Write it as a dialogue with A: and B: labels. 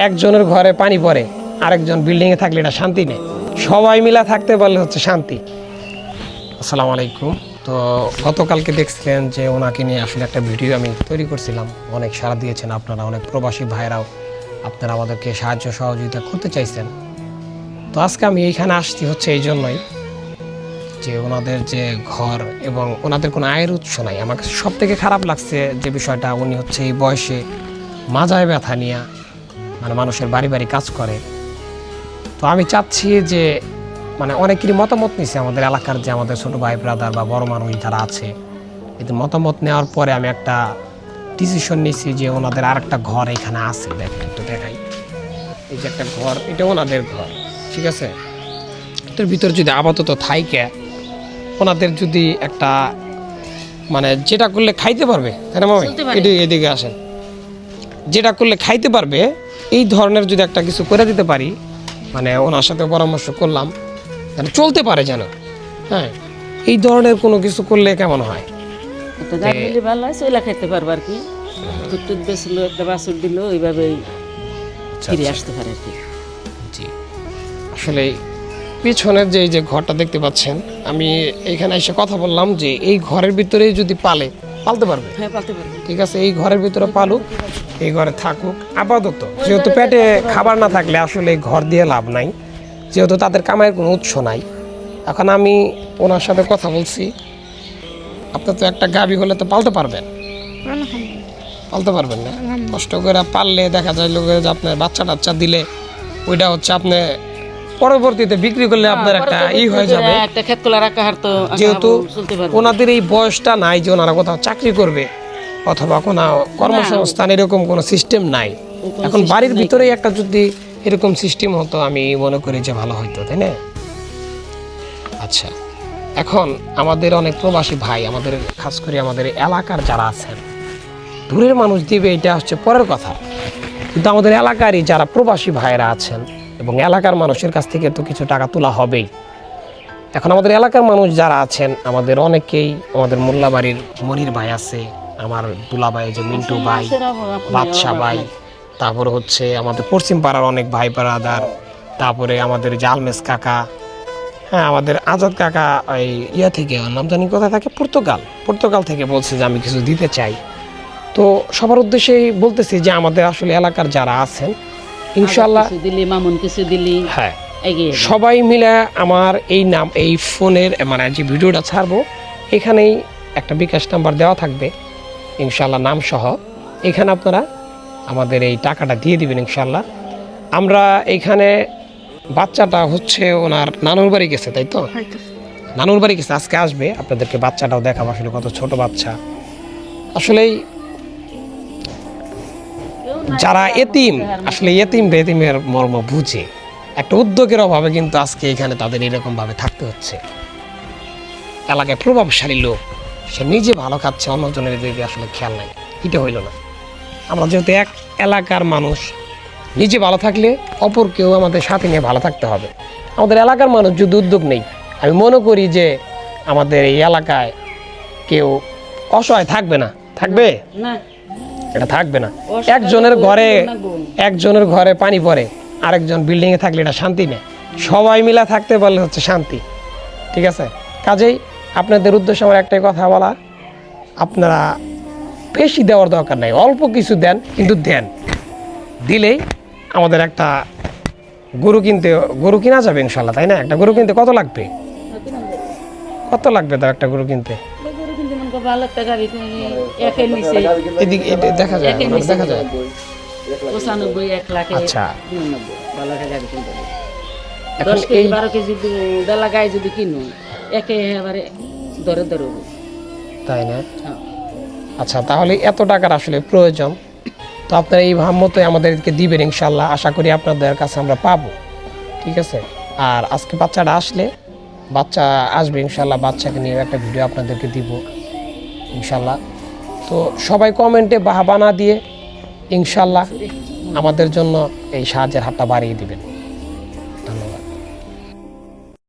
A: একজনের ঘরে পানি পড়ে আরেকজন বিল্ডিংয়ে থাকলে এটা শান্তি নেই। সবাই মিলা থাকতে পারলে হচ্ছে শান্তি। আসসালামু আলাইকুম। তো গতকালকে দেখছিলেন যে ওনাকে নিয়ে আসলে একটা ভিডিও আমি তৈরি করছিলাম, অনেক সাড়া দিয়েছেন আপনারা, অনেক প্রবাসী ভাইরাও আপনারা আমাদেরকে সাহায্য সহযোগিতা করতে চাইছেন। তো আজকে আমি এইখানে আসছি হচ্ছে এই জন্যই যে ওনাদের যে ঘর এবং ওনাদের কোনো আয়ের উৎস নাই। আমার কাছে সব থেকে খারাপ লাগছে যে বিষয়টা, উনি হচ্ছে এই বয়সে মাজায় ব্যথা নিয়ে মানে মানুষের বাড়ি বাড়ি কাজ করে। তো আমি চাচ্ছি যে মানে অনেকেরই মতামত নিছে আমাদের এলাকার যে আমাদের ছোটো ভাই ব্রাদার বা বড় মানুষ যারা আছে, এদের মতামত নেওয়ার পরে আমি একটা ডিসিশন নিয়েছি যে ওনাদের আর একটা ঘর এখানে আছে। দেখেন একটু দেখাই, এই যে একটা ঘর, এটা ওনাদের ঘর, ঠিক আছে। এটার ভিতর যদি আপাতত থাইকে ওনাদের যদি একটা মানে যেটা করলে খাইতে পারবে, তাই না মামি? এদিকে আসেন, যেটা করলে খাইতে পারবে এই ধরনের যদি একটা কিছু করে দিতে পারি, মানে ওনার সাথে পরামর্শ করলাম যেন চলতে পারে যেন, হ্যাঁ, এই ধরনের কোনো কিছু করলে কেমন হয়?
B: ভালো হয়, চলে খাইতে পারবো আর কি। দুধ বেচলো, একটা বাছুর দিল, ওইভাবেই ফিরে আসতে পারে আর কি।
A: জি, আসলে পিছনের যে ঘরটা দেখতে পাচ্ছেন, আমি এখানে এসে কথা বললাম যে এই ঘরের ভিতরেই যদি পালতে পারবে,
B: হ্যাঁ পালতে পারবে,
A: ঠিক আছে, এই ঘরের ভিতরে পালুক, এই ঘরে থাকুক আপাতত। যেহেতু পেটে খাবার না থাকলে আসলে এই ঘর দিয়ে লাভ নাই, যেহেতু তাদের কামাইয়ের কোনো উৎস নাই। এখন আমি ওনার সাথে কথা বলছি, আপনার তো একটা গাভী হলে তো পালতে পারবেন না? কষ্ট করে পাললে দেখা যায় লোকের যে আপনার বাচ্চা টাচ্চা দিলে ওইটা হচ্ছে আপনি পরবর্তীতে বিক্রি করলে আপনার একটা হয়ে যাবে। যেহেতু ওনাদের এই বয়সটা নাই যে ওনারা কোথাও চাকরি করবে অথবা কোনো কর্মসংস্থান, এরকম কোনো সিস্টেম নাই। এখন বাড়ির ভিতরেই একটা যদি এরকম সিস্টেম হতো আমি মনে করি যে ভালো হতো, তাই না? আচ্ছা, এখন আমাদের অনেক প্রবাসী ভাই, আমাদের খাস করে আমাদের এলাকার যারা আছেন, দূরের মানুষ দিবে এটা হচ্ছে পরের কথা, কিন্তু আমাদের এলাকারই যারা প্রবাসী ভাইরা আছেন এবং এলাকার মানুষের কাছ থেকে তো কিছু টাকা তোলা হবেই। এখন আমাদের এলাকার মানুষ যারা আছেন, আমাদের অনেকেই, আমাদের মোল্লাবাড়ির মনির ভাই আছে, আমার দুলাভাই যে মিন্টু ভাই, বাদশা ভাই, তারপরে হচ্ছে আমাদের পশ্চিম পাড়ার অনেক ভাই ব্রাদার, তারপরে আমাদের জালমেস কাকা, হ্যাঁ, আমাদের আজাদ কাকা এই থেকে নাম জানি কোথায় থাকে, পর্তুগাল থেকে বলছে যে আমি কিছু দিতে চাই। তো সবার উদ্দেশ্যেই বলতেছি যে আমাদের আসলে এলাকার যারা আছেন ইনশাআল্লাহ হ্যাঁ, সবাই মিলে আমার এই ফোনের মানে যে ভিডিওটা ছাড়বো এখানেই একটা বিকাশ নাম্বার দেওয়া থাকবে ইনশাআল্লাহ, নাম সহ। এখানে আপনারা আমাদের এই টাকাটা দিয়ে দিবেন ইনশাআল্লাহ। আমরা এখানে বাচ্চাটা হচ্ছে ওনার নানুর বাড়ি গেছে, তাই তো? নানুর বাড়ি গেছে, আজকে আসবে, আপনাদেরকে বাচ্চাটাও দেখাবো, আসলে কত ছোট বাচ্চা। আসলেই যারা এতিম, আসলে এতিমের মর্ম বুঝে, একটা উদ্যোগের অভাবে কিন্তু আজকে এখানে তাদের এরকম ভাবে থাকতে হচ্ছে। এলাকায় প্রভাবশালী লোক, সে নিজে ভালো খাচ্ছে, অন্যজনের দিকে আসলে খেয়াল নাই, এটা হইল না। আমরা যেহেতু এক এলাকার মানুষ, নিজে ভালো থাকলে অপর কেউ আমাদের সাথে নিয়ে ভালো থাকতে হবে। আমাদের এলাকার মানুষ যদি উদ্যোগ নেই, আমি মনে করি যে আমাদের এই এলাকায় কেউ অসহায় থাকবে না। থাকবে না, এটা থাকবে না। একজনের ঘরে পানি পড়ে আরেকজন বিল্ডিংয়ে থাকলে এটা শান্তি নেই। সবাই মিলা থাকতে পারলে হচ্ছে শান্তি, ঠিক আছে। কাজেই আপনাদের উদ্দেশ্যে আমার একটাই কথা বলা, আপনারা বেশি দেওয়ার দরকার নাই, অল্প কিছু দেন, কিন্তু দিলেই আমাদের একটা গরু কিনা যাবে ইনশাল্লাহ, তাই না? একটা গরু কিনতে কত লাগবে তাও একটা গরু কিনতে? দেখা যায় আচ্ছা, তাই না? আচ্ছা, তাহলে এত টাকার আসলে প্রয়োজন, তো আপনারা এই ভাবমতোই আমাদেরকে দিবেন ইনশাল্লাহ। আশা করি আপনাদের কাছে আমরা পাবো, ঠিক আছে। আর আজকে বাচ্চাটা আসবে ইনশাল্লাহ, বাচ্চাকে নিয়ে একটা ভিডিও আপনাদেরকে দিব ইনশাল্লাহ। তো সবাই কমেন্টে বাহবা না দিয়ে ইনশাল্লাহ আমাদের জন্য এই সাহায্যের হাতটা বাড়িয়ে দিবেন।